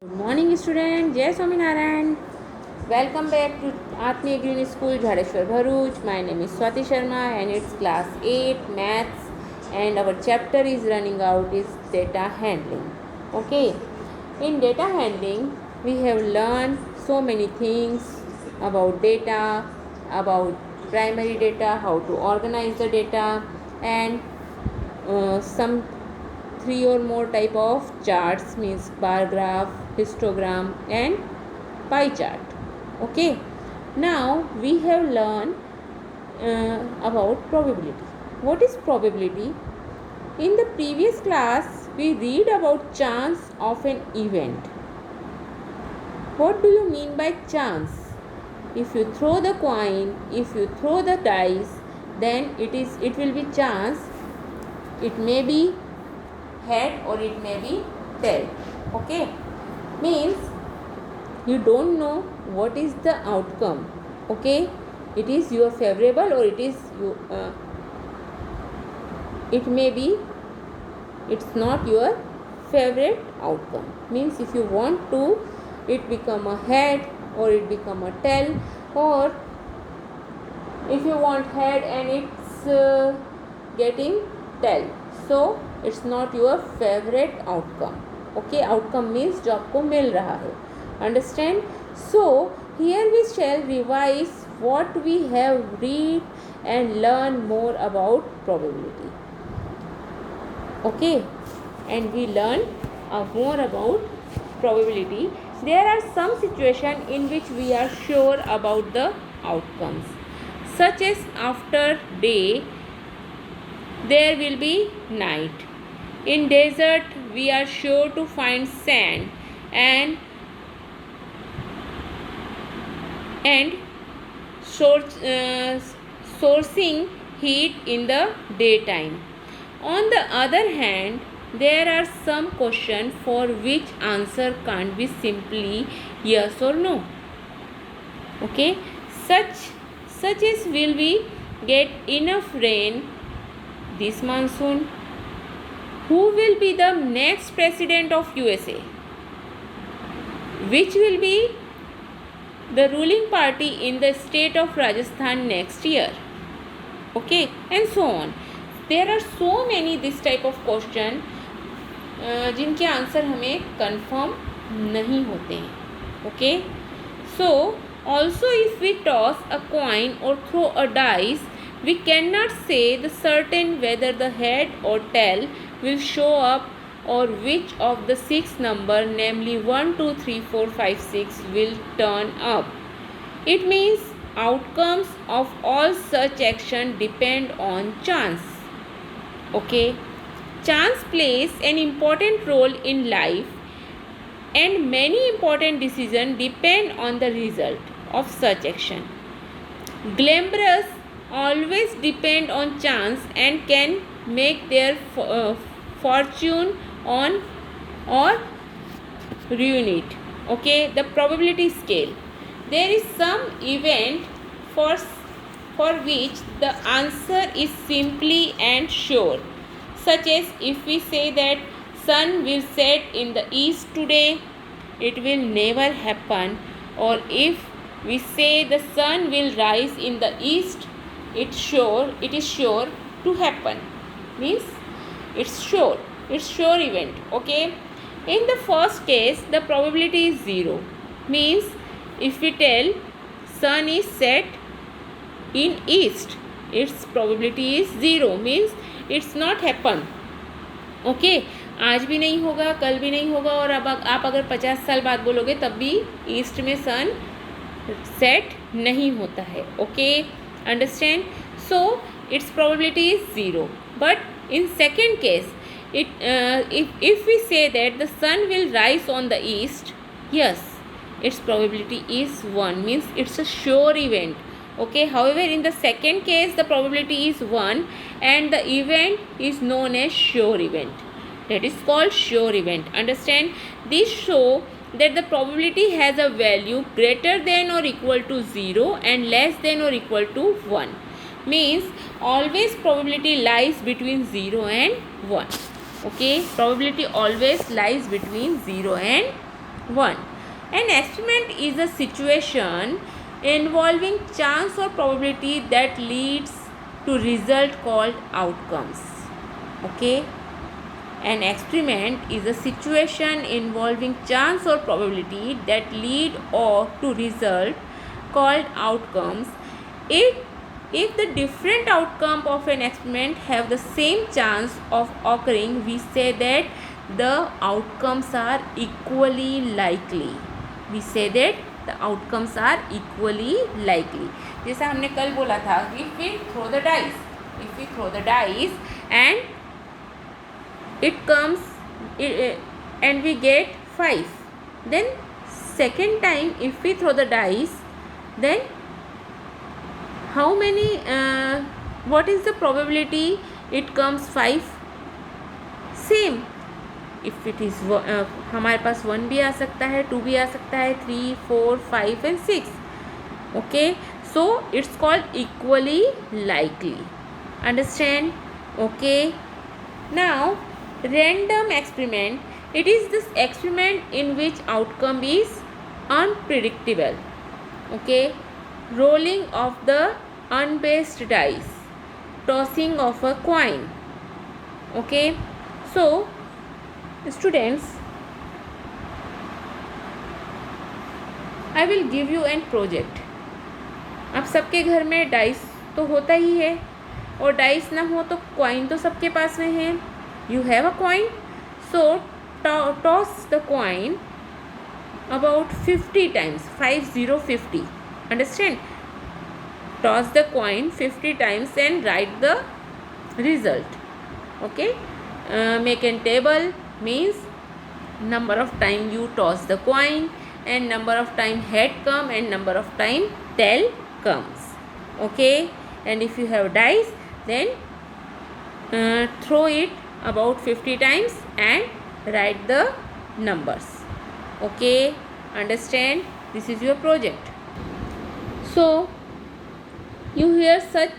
Good morning, student. Jai Swaminarayan. Welcome back to Atmiya Green School, Jhareshwar Bharuch. My name is Swati Sharma and it's class 8 maths, and our chapter is running out is data handling. Okay. In data handling, we have learned so many things about data, about primary data, how to organize the data, and some three or more type of charts, means bar graph, histogram and pie chart. Okay, now we have learned about probability. What is probability? In the previous class we read about chance of an event. What do you mean by chance? If you throw the coin, if you throw the dice, then it will be chance. It may be head or it may be tail. Okay, means you don't know what is the outcome. Okay, it is your favorable or it is you it may be it's not your favorite outcome. Means if you want to it become a head or it become a tail, or if you want head and it's getting tail, so it's not your favorite outcome. Okay, outcome means जो आपको मिल रहा है. Understand? So here we shall revise what we have read and learn more about probability. Okay, and we learn more about probability. There are some situations in which we are sure about the outcomes, such as after day there will be night. In desert we are sure to find sand and sourcing heat in the daytime. On the other hand, there are some questions for which answer can't be simply yes or no. Okay, such as will we get enough rain this monsoon? Who will be the next president of USA? Which will be the ruling party in the state of Rajasthan next year? Okay, and so on. There are so many this type of question जिनके answer हमें confirm नहीं होते हैं. Okay, so also if we toss a coin or throw a dice, we cannot say the certain whether the head or tail will show up or which of the 6 number, namely 1, 2, 3, 4, 5, 6 will turn up. It means outcomes of all such action depend on chance. Okay, chance plays an important role in life and many important decisions depend on the result of such action. Glamorous always depend on chance and can make their fortune on or ruin it. Okay, the probability scale. There is some event for which the answer is simply and sure, such as if we say that sun will set in the east today, it will never happen. Or if we say the sun will rise in the east, it is sure to happen. Means it's sure event. Okay, in the first case the probability is 0. Means if we tell sun is set in east, its probability is 0. Means it's not happen. Okay, आज भी नहीं होगा, कल भी नहीं होगा, और अब आप अगर 50 साल बाद बोलोगे तब भी ईस्ट में सन सेट नहीं होता है. Okay, understand? So it's probability is 0. But in second case if we say that the sun will rise on the east, yes, its probability is 1. Means it's a sure event. Okay, however in the second case the probability is 1 and the event is known as sure event. That is called sure event. Understand? These show that the probability has a value greater than or equal to 0 and less than or equal to 1. Means always probability lies between 0 and 1. Okay, probability always lies between 0 and 1. An experiment is a situation involving chance or probability that leads to result called outcomes. Okay. An experiment is a situation involving chance or probability that lead or to result called outcomes. If the different outcome of an experiment have the same chance of occurring, we say that the outcomes are equally likely. We say that the outcomes are equally likely. जैसा हमने कल बोला था, if we throw the dice and it comes and we get 5, then second time if we throw the dice, then how many what is the probability it comes 5? Same. If it is हमारे पास 1 भी आ सकता है, 2 भी आ सकता है, 3, 4, 5 and 6. Okay, so it's called equally likely. Understand? Okay. Now random experiment, it is this experiment in which outcome is unpredictable. Okay. Rolling of the unbased dice, tossing of a coin. Okay. So students, I will give you an project. आप सबके घर में dice तो होता ही है, और dice ना हो तो कॉइन तो सबके पास में है. You have a coin, so toss the coin about 50 times. 50. Understand? Toss the coin 50 times and write the result. Okay. Make a table means number of time you toss the coin and number of time head come and number of time tail comes. Okay. And if you have dice, then throw it about 50 times and write the numbers. Okay. Understand? This is your project. So you hear such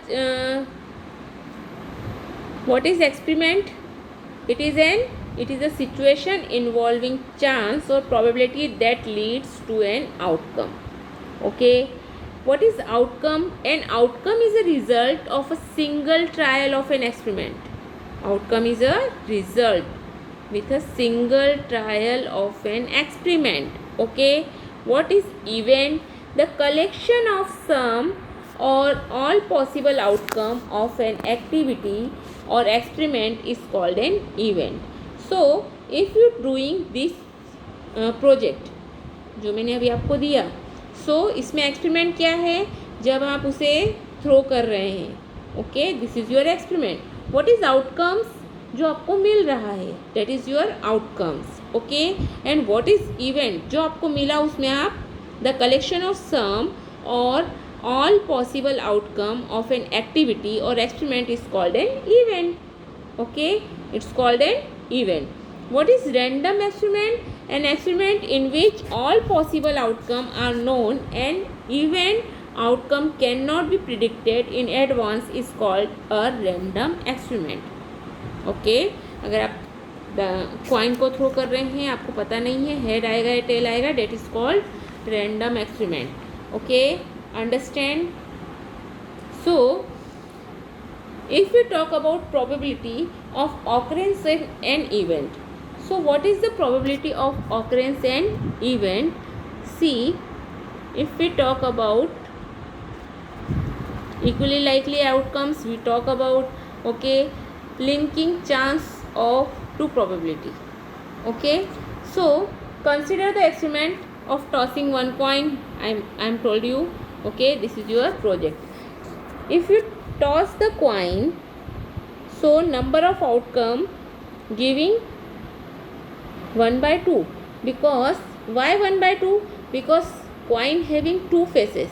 what is experiment? It is a situation involving chance or probability that leads to an outcome. Okay. What is outcome? An outcome is a result of a single trial of an experiment. Outcome is a result with a single trial of an experiment. Okay. What is event? The collection of some or all possible outcome of an activity or experiment is called an event. So if you doing this project जो मैंने अभी आपको दिया, so इसमें experiment क्या है? जब आप उसे थ्रो कर रहे हैं. Okay, this is your experiment. What is outcomes? जो आपको मिल रहा है, that is your outcomes. Okay. And what is event? जो आपको मिला उसमें आप द कलेक्शन ऑफ सम और all possible outcome of an activity or experiment is called an event. Okay, it's called an event. What is random experiment? An experiment in which all possible outcome are known and event outcome cannot be predicted in advance is called a random experiment. Okay, अगर आप coin को throw कर रहे हैं, आपको पता नहीं है हेड आएगा या टेल आएगा, that is called random experiment. Okay. Understand? So if we talk about probability of occurrence of an event, so what is the probability of occurrence and event? See, if we talk about equally likely outcomes, we talk about okay, linking chance of to probability. Okay, so consider the experiment of tossing one coin. I'm told you. Okay, this is your project. If you toss the coin, so number of outcome giving 1/2. Because why 1/2? Because coin having two faces.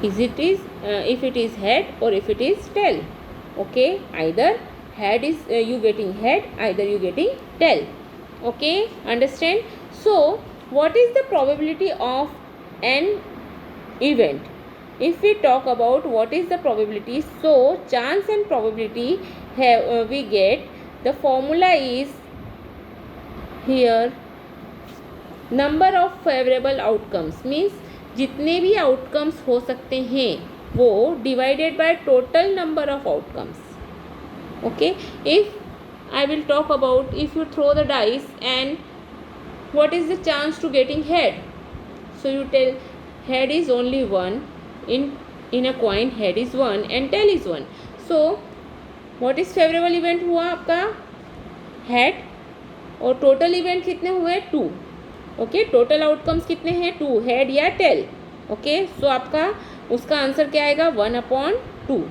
If it is head or if it is tail. Okay, either head is you getting head, either you getting tail. Okay, understand? So what is the probability of an event? If we talk about what is the probability, so chance and probability have we get the formula is here number of favourable outcomes means जितने भी outcomes हो सकते हैं वो divided by total number of outcomes. Okay, if I will talk about, if you throw the dice and what is the chance to getting head, so you tell head is only one, in a coin head is one and tail is one. So what is favorable event हुआ आपका head और total event कितने हुए 2. Okay, total outcomes कितने हैं 2, head या tell. Okay, सो आपका उसका आंसर क्या आएगा 1/2.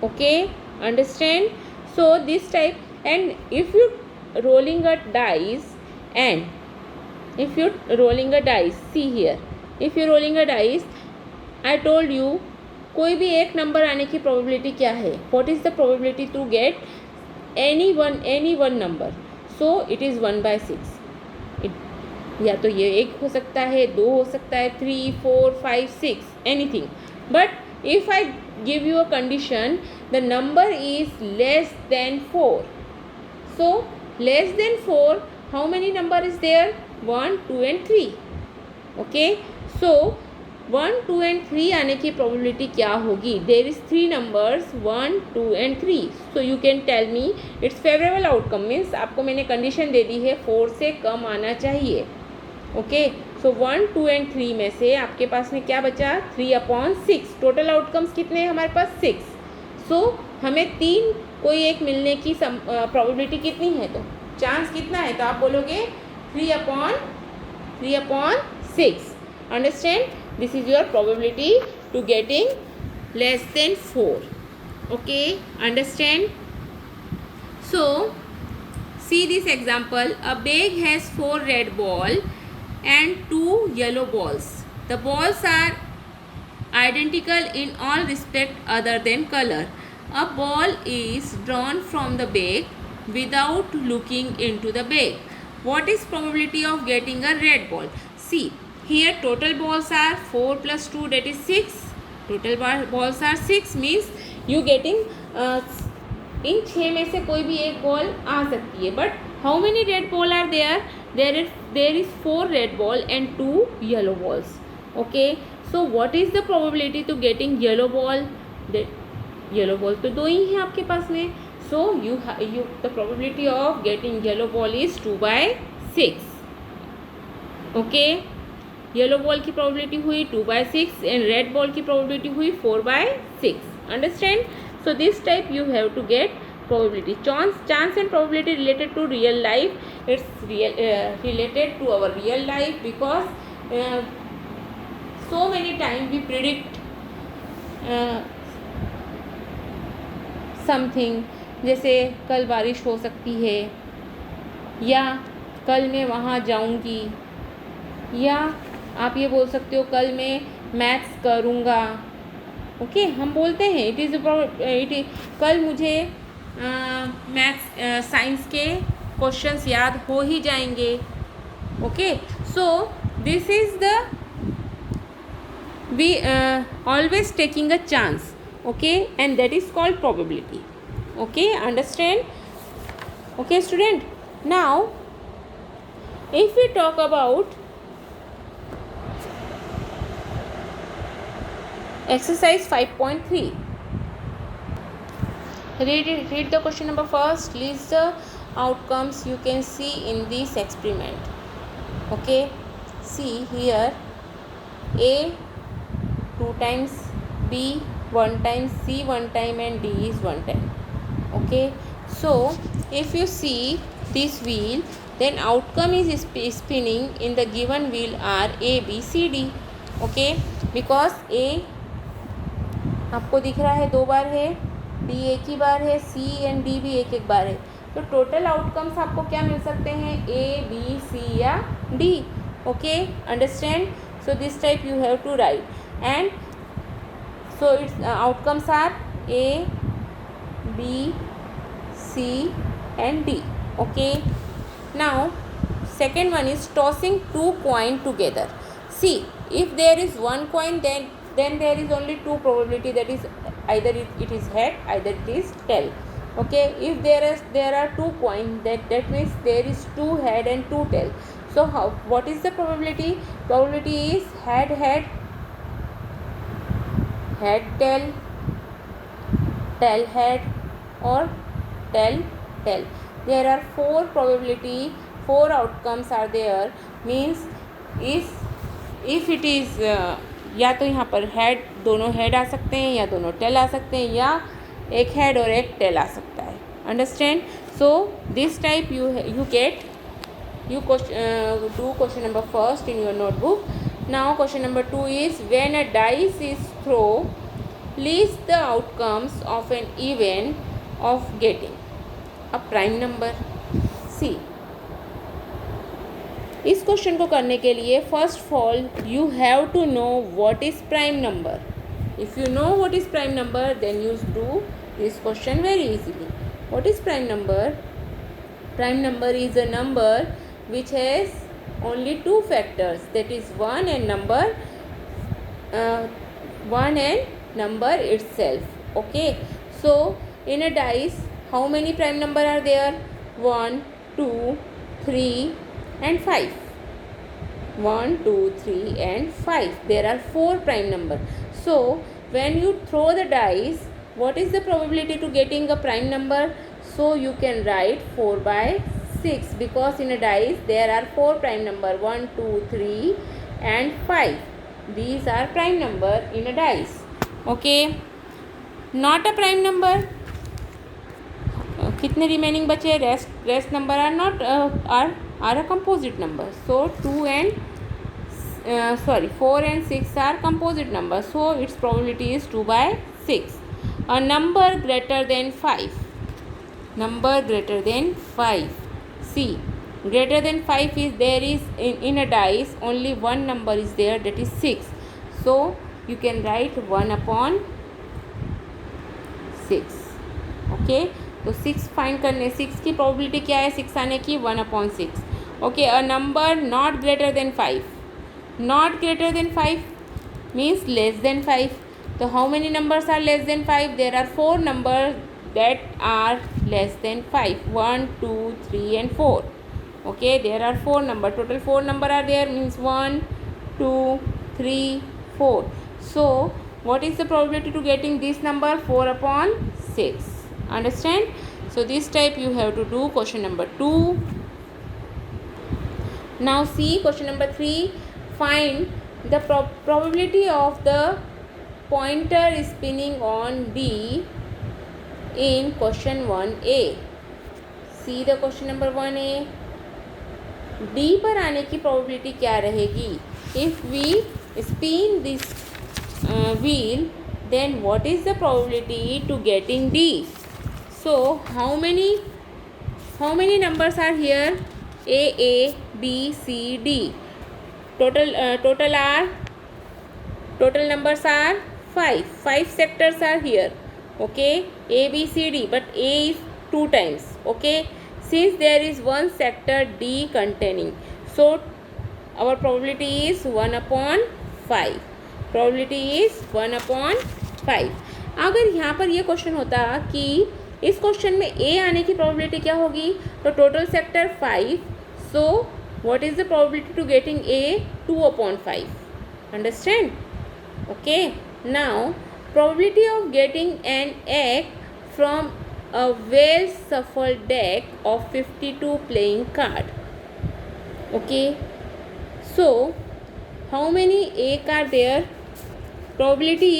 Okay, understand. So this type, and if you rolling a dice, and if you rolling a dice, see here, if you rolling a dice, I told you कोई भी एक number आने की probability क्या है, what is the probability to get any one number, so it is 1/6. या तो ये एक हो सकता है, 2 हो सकता है, 3, 4, 5, 6, anything. But if I give you a condition, the number is less than 4. So less than 4, how many number is there? 1, 2 and 3. Okay, so 1, 2 and 3 आने की probability क्या होगी? There is 3 numbers 1, 2 and 3. So you can tell me its favorable outcome means आपको मैंने condition दे दी है 4 से कम आना चाहिए. ओके, सो 1, 2 एंड 3 में से आपके पास में क्या बचा 3/6. टोटल आउटकम्स कितने हैं हमारे पास 6. सो हमें 3 कोई एक मिलने की प्रोबेबिलिटी कितनी है, तो चांस कितना है, तो आप बोलोगे 3/6. Understand, this is your probability to getting less than 4. Okay, understand. So see this example, a bag has 4 red ball and 2 yellow balls. The balls are identical in all respect other than color. A ball is drawn from the bag without looking into the bag. What is probability of getting a red ball? See, here total balls are 4 plus 2, that is 6. Total balls are 6 means you getting इन 6 में से कोई भी एक ball आ सकती है. But how many red ball are there? There is 4 red ball and 2 yellow balls. Okay, so what is the probability to getting yellow ball? Yellow ball तो 2 ही हैं आपके पास में. So you the probability of getting yellow ball is 2/6. Okay, yellow ball की probability हुई 2/6 and red ball की probability हुई 4/6. Understand. So this type you have to get probability. Chance and probability related to real life. It's related to our real life because so many times we predict something. जैसे कल बारिश हो सकती है, या कल मैं वहाँ जाऊँगी, या आप ये बोल सकते हो कल मैं मैथ्स करूँगा. ओके, हम बोलते हैं इट इज़ कल मुझे मैथ्स साइंस के क्वेश्चंस याद हो ही जाएंगे. Okay, so this is the we always taking a chance. Okay, and that is called probability. Okay, understand. Okay student, now if we talk about exercise 5.3. Read the question number first. List the outcomes you can see in this experiment. Okay, see here, A 2 times, B 1 time, C 1 time and D is 1 time. Okay, so if you see this wheel, then outcome is spinning in the given wheel are A, B, C, D. Okay, because A आपको दिख रहा है 2 बार है, D एक ही बार है, सी and D भी एक बार है. तो टोटल आउटकम्स आपको क्या मिल सकते हैं, ए, बी, सी या D. Okay, understand. So this type you have to write and so its outcomes are A, B, C and D. Okay, now second one is tossing 2 coin together. See, if there is 1 coin, then there is only 2 probability, that is either it is head, either it is tail. Okay, if there are 2 coins, that means there is 2 head and 2 tail. So what is the probability? Probability is head head, head tail, tail head, or tail tail. There are four probability, four outcomes are there. Means if it is या तो यहाँ पर head, दोनों head आ सकते हैं या दोनों tell आ सकते हैं या एक हेड और एक टेल आ सकता है. Understand? So this type you get, you do question number first in your notebook. Now question number 2 is, when a dice is thrown, list the outcomes of an event of getting a prime number. See, इस question को करने के लिए first of all you have to know what is prime number. If you know what is prime number then you do this question very easily. What is prime number? Prime number is a number which has only two factors, that is 1 and number itself. Okay, so in a dice how many prime number are there? 1, 2, 3 and 5. 1, 2, 3 and 5. There are 4 prime number. So when you throw the dice, what is the probability to getting a prime number? So you can write 4/6, because in a dice there are 4 prime number, 1, 2, 3 and 5. These are prime number in a dice. Okay, not a prime number. कितने remaining बचे? Rest number are not are a composite number. So 4 and 6 are composite number. So its probability is 2/6. A number greater than 5. Number greater than 5. See, greater than 5 is, there is in a dice only one number is there, that is 6. So you can write 1/6. Okay, तो 6 find करने, 6 की probability क्या है 6 आने की? 1/6. Okay, a number not greater than 5. Not greater than 5 means less than 5. तो how many numbers are less than 5? There are 4 number that are less than 5. 1, 2, 3 and 4. Okay, there are 4 number, total 4 number are there, means 1, 2, 3, 4. So what is the probability to getting this number? 4/6. Understand? So this type you have to do question number 2. Now see question number 3. Find the probability of the pointer spinning on D in question 1A. See the question number 1A. D पर आने की probability क्या रहेगी? If we spin this wheel, then what is the probability to getting D? So how many numbers are here? A, B, C, D. Total numbers are 5. 5 sectors are here. Okay, A, B, C, D, but A is 2 times. Okay, since there is one sector D containing, so our probability is 1/5. Probability is 1/5. अगर यहाँ पर ये question होता कि इस question में A आने की probability क्या होगी? तो total sector 5. So what is the probability to getting A? 2/5. Understand? Okay, now probability of getting an egg from a well shuffled deck of 52 playing card. Okay, so how many egg are there? Probability,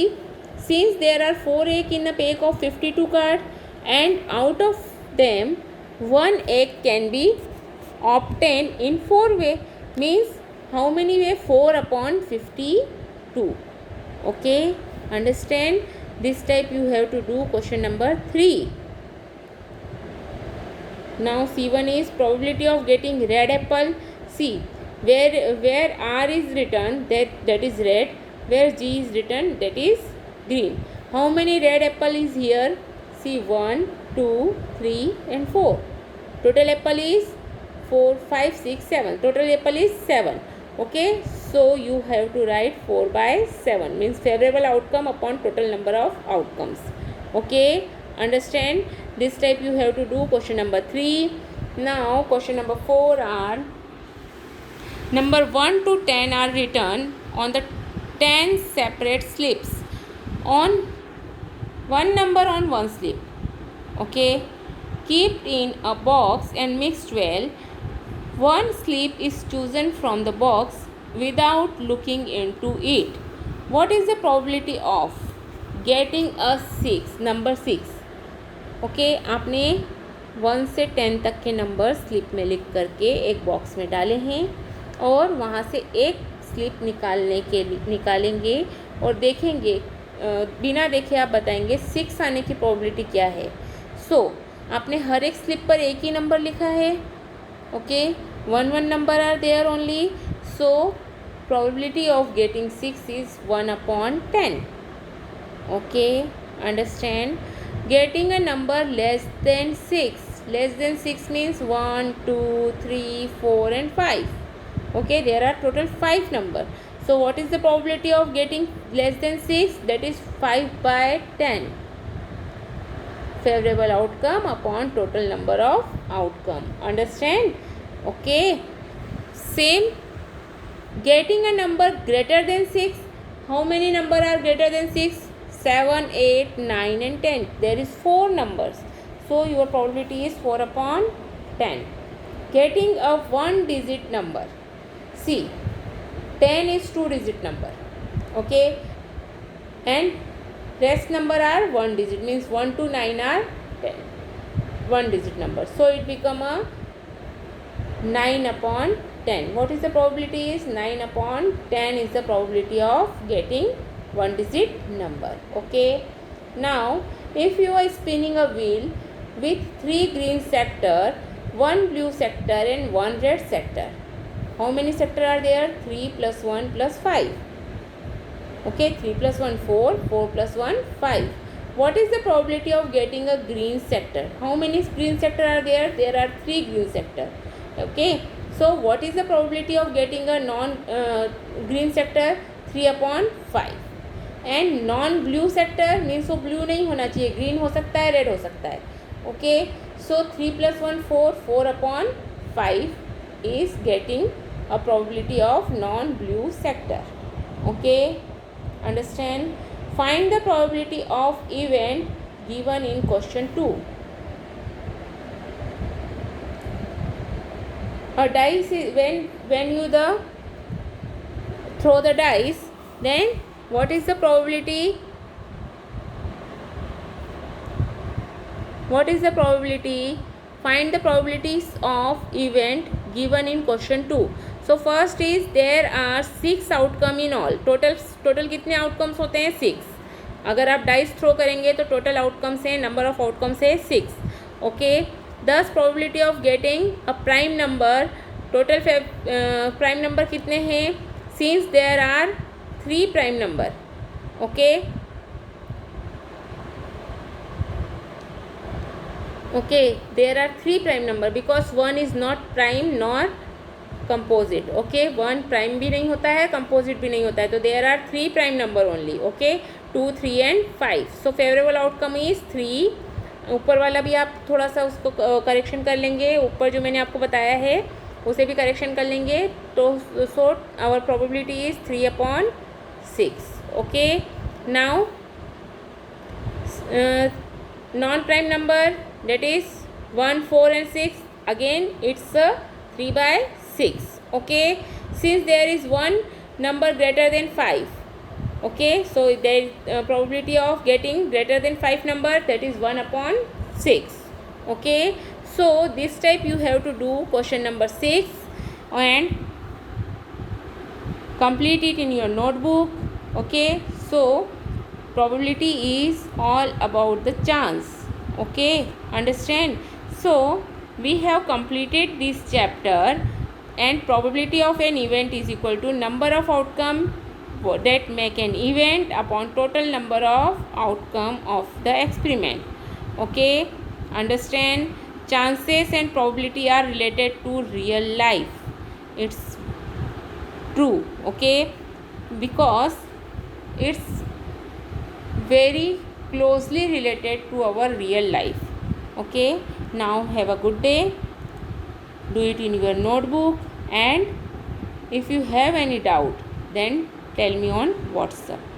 since there are 4 egg in the pack of 52 card, and out of them one egg can be obtained in 4 way, means how many way? 4/52. Okay, understand? This type you have to do question number 3. Now C1 is probability of getting red apple. See, where R is written, that is red. Where G is written, that is green. How many red apple is here? See, 1, 2, 3 and 4. Total apple is 4, 5, 6, 7. Total apple is 7. Okay, so you have to write 4/7, means favorable outcome upon total number of outcomes. Okay, understand? This type you have to do question number 3. Now question number 4 are Number 1 to 10 are written on the 10 separate slips on one number on one slip. Okay, kept in a box and mixed well. One slip is chosen from the box without looking into it. What is the probability of getting a 6, number 6? Okay, आपने 1 से 10 तक के number slip में लिख करके एक box में डाले हैं और वहाँ से एक स्लिप निकालेंगे और देखेंगे, बिना देखे आप बताएंगे 6 आने की प्रोबेबिलिटी क्या है. सो आपने हर एक स्लिप पर एक ही नंबर लिखा है. Okay, 1 number are there only. So probability of getting 6 is 1/10. Okay, understand. Getting a number less than 6. Less than 6 means 1, 2, 3, 4 and 5. Okay, there are total 5 numbers. So what is the probability of getting less than 6? That is 5/10. Favorable outcome upon total number of outcome. Understand? Okay. Same. Getting a number greater than 6. How many numbers are greater than 6? 7, 8, 9 and 10. There is 4 numbers. So your probability is 4/10. Getting a 1-digit number. See, 10 is 2-digit number. Okay. And rest number are 1-digit. Means 1 to 9 are 10. 1-digit number. So it become a 9/10. What is the probability? Is 9/10 is the probability of getting 1-digit number. Okay, now if you are spinning a wheel with 3 green sector, 1 blue sector and 1 red sector, how many sector are there? 3 plus 1 plus 5. Okay, 3 plus 1 4, 4 plus 1 5. What is the probability of getting a green sector? How many green sector are there? There are 3 green sector. Okay, so what is the probability of getting a non green sector? 3/5. And non blue sector means वो blue नहीं होना चाहिए, green हो सकता है, red हो सकता है. Okay, so 3 + 1 4, 4/5 is getting a probability of non blue sector. Okay, understand. Find the probability of event given in question 2. A dice is when you throw the dice, then what is the probability? What is the probability? Find the probabilities of event given in question 2. So first is there are 6 outcome in all. Total कितने outcomes होते हैं? 6. अगर आप dice throw करेंगे तो total outcomes हैं, number of outcomes है 6. Okay, thus probability of getting a prime number. Total prime number कितने हैं? Since there are 3 prime number. Okay, okay, there are 3 prime number because 1 is not prime nor composite. Okay, 1 prime भी नहीं होता है, composite भी नहीं होता है, तो there are 3 prime number only. Okay, 2, 3 and 5. So favourable outcome is 3. ऊपर वाला भी आप थोड़ा सा उसको करेक्शन कर लेंगे, ऊपर जो मैंने आपको बताया है उसे भी करेक्शन कर लेंगे. तो so our probability is 3/6. Okay, now non prime number that is 1, 4 and 6. Again it's a 3/6. Okay, since there is one number greater than 5. Okay, so there is probability of getting greater than 5 number, that is 1/6. Okay, so this type you have to do question number 6 and complete it in your notebook. Okay, so probability is all about the chance. Okay, understand. So we have completed this chapter, and probability of an event is equal to number of outcome that make an event upon total number of outcome of the experiment. Okay, understand. Chances and probability are related to real life. It's true. Okay, because it's very closely related to our real life. Okay, now have a good day. Do it in your notebook and If you have any doubt, then tell me on WhatsApp.